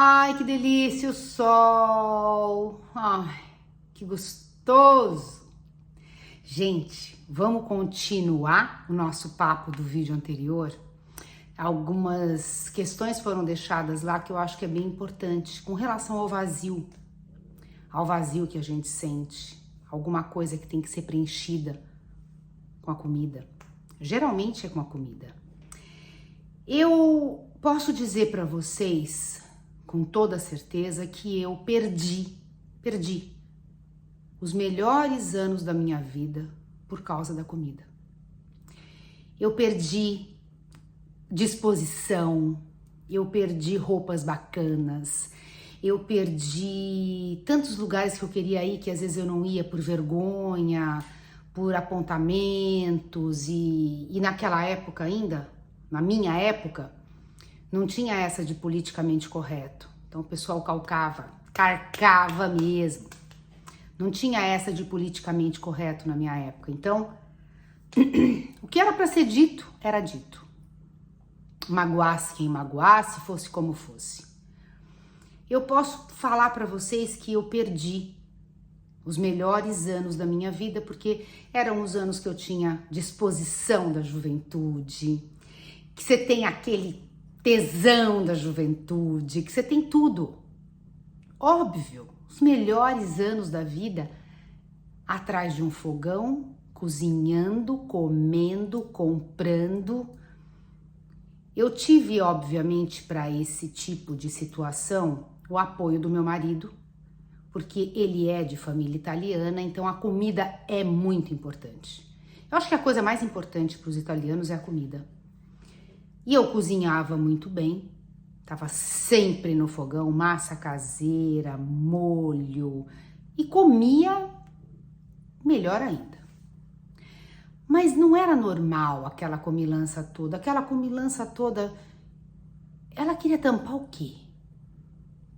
Ai, que delícia o sol! Ai, que gostoso! Gente, vamos continuar o nosso papo do vídeo anterior? Algumas questões foram deixadas lá que eu acho que é bem importante com relação ao vazio que a gente sente, alguma coisa que tem que ser preenchida com a comida. Geralmente é com a comida. Eu posso dizer para vocês com toda certeza que eu perdi os melhores anos da minha vida por causa da comida. Eu perdi disposição, eu perdi roupas bacanas, eu perdi tantos lugares que eu queria ir que às vezes eu não ia por vergonha, por apontamentos e naquela época ainda, na minha época, não tinha essa de politicamente correto. Então o pessoal carcava mesmo. Não tinha essa de politicamente correto na minha época. Então, o que era para ser dito, era dito. Magoasse quem magoasse, fosse como fosse. Eu posso falar para vocês que eu perdi os melhores anos da minha vida, porque eram os anos que eu tinha disposição da juventude, que você tem aquele tesão da juventude, que você tem tudo. Óbvio, os melhores anos da vida atrás de um fogão, cozinhando, comendo, comprando. Eu tive, obviamente, para esse tipo de situação, o apoio do meu marido, porque ele é de família italiana, então a comida é muito importante. Eu acho que a coisa mais importante para os italianos é a comida. E eu cozinhava muito bem, estava sempre no fogão, massa caseira, molho, e comia melhor ainda. Mas não era normal aquela comilança toda, ela queria tampar o quê?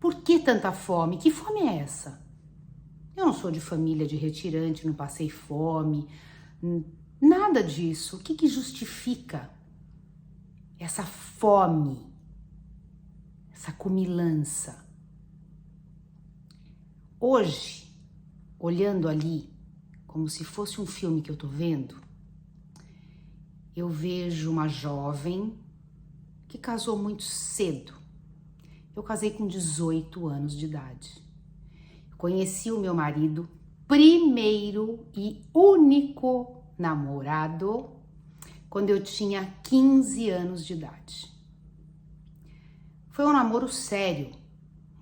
Por que tanta fome? Que fome é essa? Eu não sou de família de retirante, não passei fome, nada disso. O que justifica essa fome, essa comilança? Hoje, olhando ali, como se fosse um filme que eu tô vendo, eu vejo uma jovem que casou muito cedo. Eu casei com 18 anos de idade. Conheci o meu marido, primeiro e único namorado, quando eu tinha 15 anos de idade. Foi um namoro sério,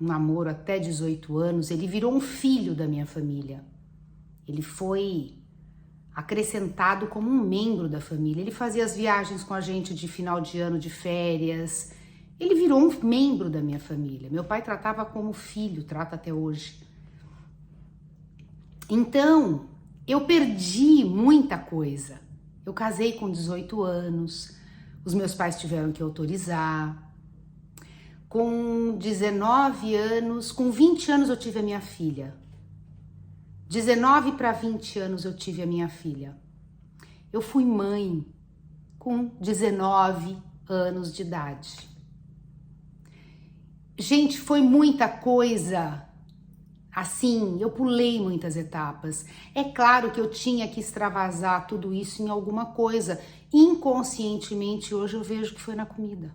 um namoro até 18 anos. Ele virou um filho da minha família. Ele foi acrescentado como um membro da família. Ele fazia as viagens com a gente de final de ano, de férias. Ele virou um membro da minha família. Meu pai tratava como filho, trata até hoje. Então, eu perdi muita coisa. Eu casei com 18 anos, os meus pais tiveram que autorizar. Com 19 anos, com 20 anos eu tive a minha filha. 19 para 20 anos eu tive a minha filha. Eu fui mãe com 19 anos de idade. Gente, foi muita coisa. Assim, eu pulei muitas etapas. É claro que eu tinha que extravasar tudo isso em alguma coisa. Inconscientemente, hoje eu vejo que foi na comida.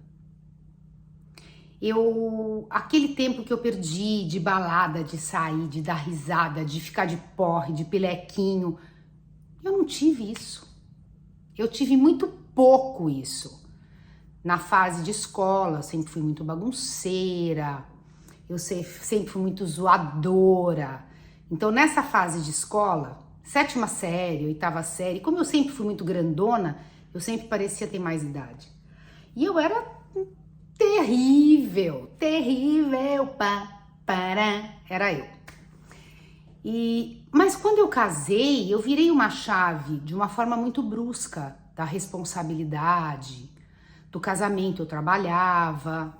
Aquele tempo que eu perdi de balada, de sair, de dar risada, de ficar de porre, de pilequinho, eu não tive isso. Eu tive muito pouco isso. Na fase de escola, eu sempre fui muito bagunceira, eu sempre fui muito zoadora. Então, nessa fase de escola, 7ª série, 8ª série, como eu sempre fui muito grandona, eu sempre parecia ter mais idade. E eu era terrível, era eu. Mas quando eu casei, eu virei uma chave de uma forma muito brusca da responsabilidade, do casamento. Eu trabalhava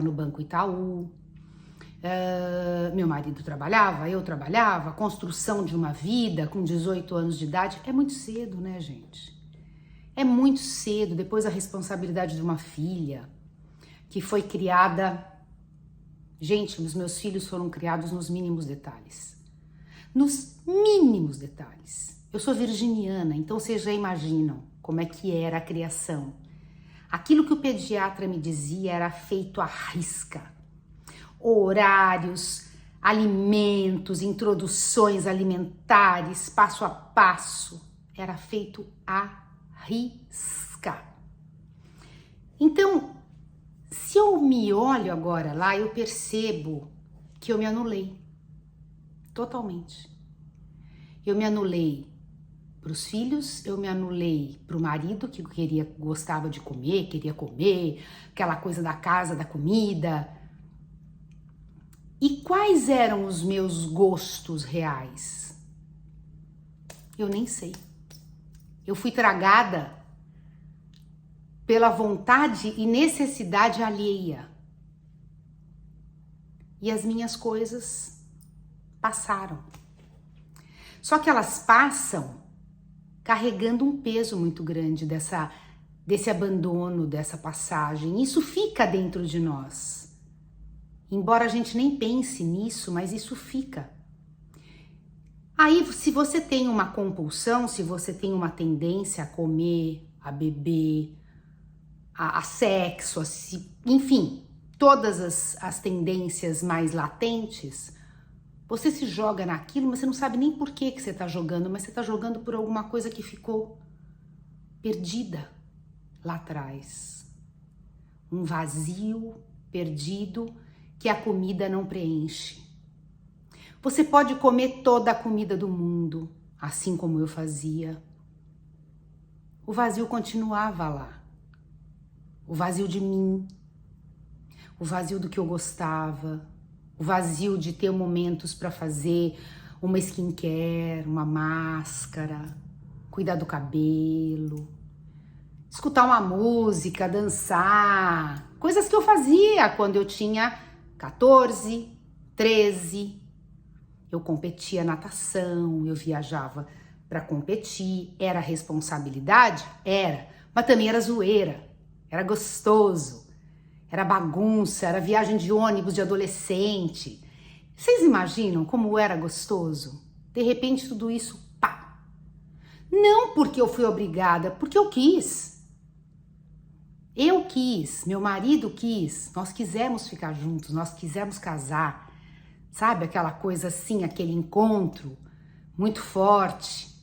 no Banco Itaú, meu marido trabalhava, eu trabalhava, a construção de uma vida com 18 anos de idade é muito cedo, né, gente? É muito cedo, depois a responsabilidade de uma filha que foi criada Gente, os meus filhos foram criados nos mínimos detalhes. Nos mínimos detalhes. Eu sou virginiana, então vocês já imaginam como é que era a criação. Aquilo que o pediatra me dizia era feito à risca. Horários, alimentos, introduções alimentares, passo a passo. Era feito à risca. Então, se eu me olho agora lá, eu percebo que eu me anulei. Totalmente. Eu me anulei para os filhos, eu me anulei para o marido que gostava de comer, queria comer, aquela coisa da casa, da comida. E quais eram os meus gostos reais? Eu nem sei. Eu fui tragada pela vontade e necessidade alheia. E as minhas coisas passaram. Só que elas passam carregando um peso muito grande desse abandono, dessa passagem. Isso fica dentro de nós. Embora a gente nem pense nisso, mas isso fica. Aí, se você tem uma compulsão, se você tem uma tendência a comer, a beber, a sexo, enfim, todas as tendências mais latentes, você se joga naquilo, mas você não sabe nem por que você está jogando, mas você está jogando por alguma coisa que ficou perdida lá atrás. Um vazio perdido que a comida não preenche. Você pode comer toda a comida do mundo, assim como eu fazia. O vazio continuava lá. O vazio de mim, o vazio do que eu gostava, o vazio de ter momentos para fazer uma skincare, uma máscara, cuidar do cabelo, escutar uma música, dançar, coisas que eu fazia quando eu tinha 14, 13. Eu competia natação, eu viajava para competir. Era responsabilidade? Era, mas também era zoeira, era gostoso, era bagunça, era viagem de ônibus de adolescente. Vocês imaginam como era gostoso? De repente tudo isso, pá! Não porque eu fui obrigada, porque eu quis. Eu quis, meu marido quis, nós quisemos ficar juntos, nós quisemos casar. Sabe aquela coisa assim, aquele encontro muito forte.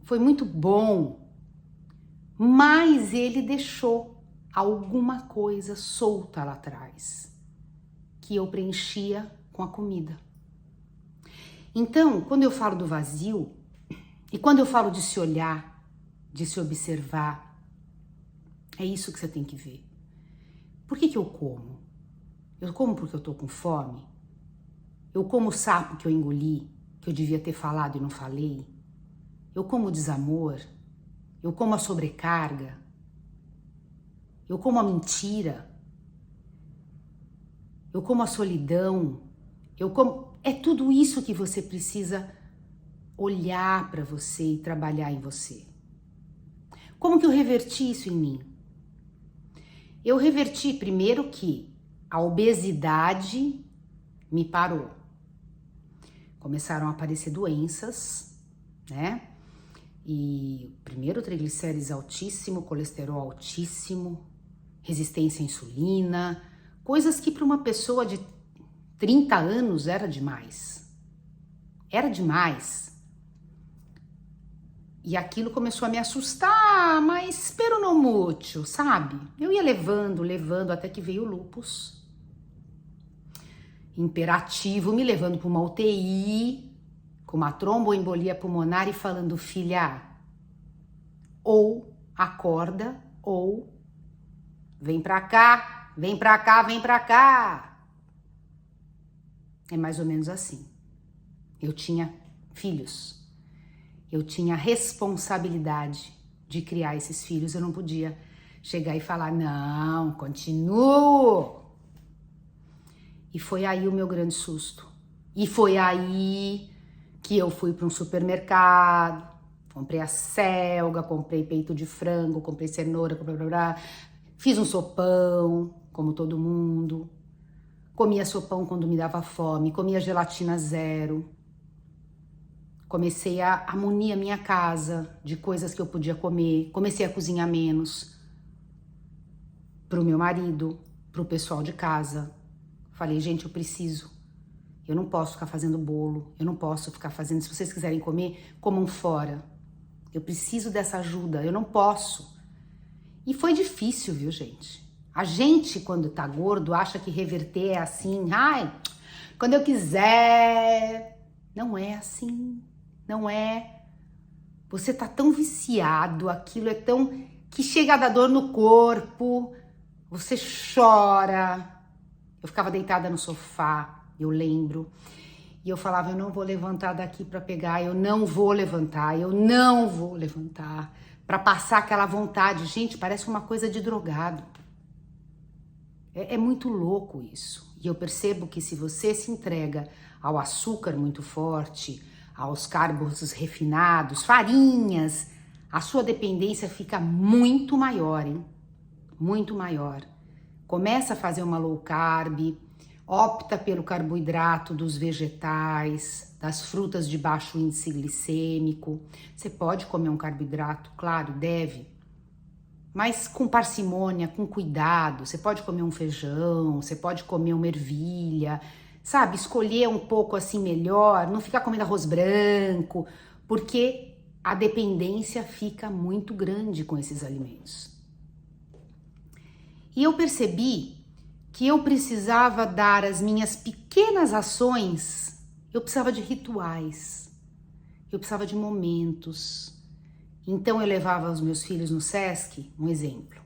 Foi muito bom, mas ele deixou alguma coisa solta lá atrás, que eu preenchia com a comida. Então, quando eu falo do vazio, e quando eu falo de se olhar, de se observar, é isso que você tem que ver. Por que eu como? Eu como porque eu tô com fome? Eu como o sapo que eu engoli, que eu devia ter falado e não falei? Eu como o desamor? Eu como a sobrecarga? Eu como a mentira? Eu como a solidão? Eu como... É tudo isso que você precisa olhar para você e trabalhar em você. Como que eu reverti isso em mim? Eu reverti primeiro que a obesidade me parou. Começaram a aparecer doenças, né? E primeiro triglicérides altíssimo, colesterol altíssimo, resistência à insulina, coisas que para uma pessoa de 30 anos era demais. Era demais. E aquilo começou a me assustar, mas pero não mútil, sabe? Eu ia levando, até que veio o lúpus. Imperativo, me levando para uma UTI, com uma tromboembolia pulmonar e falando, filha, ou acorda, ou vem pra cá, vem pra cá, vem pra cá. É mais ou menos assim. Eu tinha filhos, eu tinha responsabilidade de criar esses filhos, eu não podia chegar e falar, não, continuo. E foi aí o meu grande susto. E foi aí que eu fui para um supermercado, comprei a selga, comprei peito de frango, comprei cenoura, fiz um sopão, como todo mundo. Comia sopão quando me dava fome, comia gelatina zero. Comecei a munir a minha casa de coisas que eu podia comer. Comecei a cozinhar menos pro meu marido, pro pessoal de casa. Falei, gente, eu não posso ficar fazendo bolo, eu não posso ficar fazendo, se vocês quiserem comer, comam fora. Eu preciso dessa ajuda, eu não posso. E foi difícil, viu, gente? A gente, quando tá gordo, acha que reverter é assim, ai, quando eu quiser. Não é assim, não é. Você tá tão viciado, aquilo é tão... que chega a dar dor no corpo, você chora. Eu ficava deitada no sofá, eu lembro, e eu falava, eu não vou levantar daqui pra pegar, eu não vou levantar, pra passar aquela vontade. Gente, parece uma coisa de drogado. É muito louco isso. E eu percebo que se você se entrega ao açúcar muito forte, aos carboidratos refinados, farinhas, a sua dependência fica muito maior, hein? Muito maior. Começa a fazer uma low carb, opta pelo carboidrato dos vegetais, das frutas de baixo índice glicêmico. Você pode comer um carboidrato, claro, deve, mas com parcimônia, com cuidado. Você pode comer um feijão, você pode comer uma ervilha, sabe? Escolher um pouco assim melhor, não ficar comendo arroz branco, porque a dependência fica muito grande com esses alimentos. E eu percebi que eu precisava dar as minhas pequenas ações, eu precisava de rituais, eu precisava de momentos. Então eu levava os meus filhos no Sesc, um exemplo,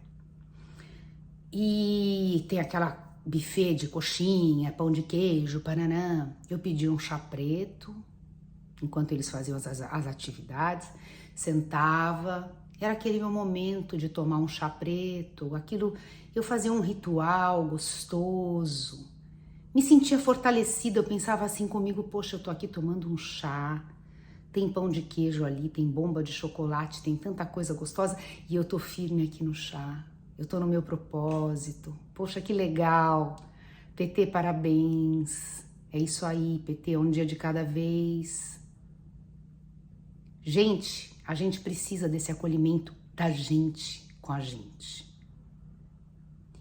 e tem aquela buffet de coxinha, pão de queijo, bananã. Eu pedia um chá preto, enquanto eles faziam as atividades, sentava, era aquele meu momento de tomar um chá preto, aquilo, eu fazia um ritual gostoso, me sentia fortalecida, eu pensava assim comigo, poxa, eu tô aqui tomando um chá, tem pão de queijo ali, tem bomba de chocolate, tem tanta coisa gostosa e eu tô firme aqui no chá. Eu tô no meu propósito. Poxa, que legal. PT, parabéns. É isso aí, PT, um dia de cada vez. Gente, a gente precisa desse acolhimento da gente com a gente.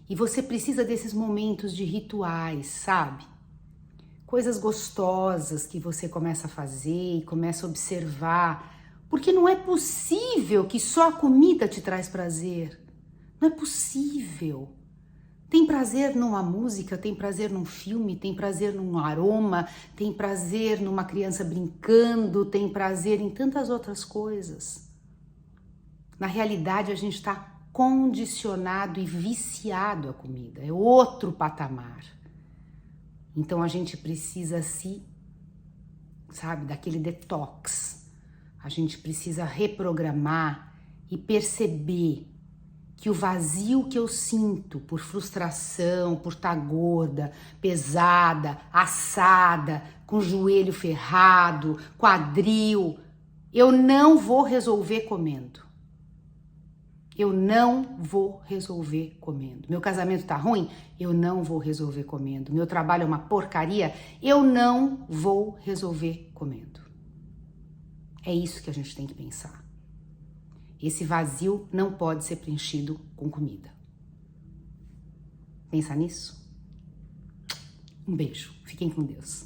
E você precisa desses momentos de rituais, sabe? Coisas gostosas que você começa a fazer e começa a observar, porque não é possível que só a comida te traz prazer. Não é possível. Tem prazer numa música, tem prazer num filme, tem prazer num aroma, tem prazer numa criança brincando, tem prazer em tantas outras coisas. Na realidade, a gente está condicionado e viciado à comida. É outro patamar. Então a gente precisa daquele detox. A gente precisa reprogramar e perceber que o vazio que eu sinto por frustração, por estar gorda, pesada, assada, com joelho ferrado, quadril, eu não vou resolver comendo. Eu não vou resolver comendo. Meu casamento tá ruim? Eu não vou resolver comendo. Meu trabalho é uma porcaria? Eu não vou resolver comendo. É isso que a gente tem que pensar. Esse vazio não pode ser preenchido com comida. Pensa nisso? Um beijo. Fiquem com Deus.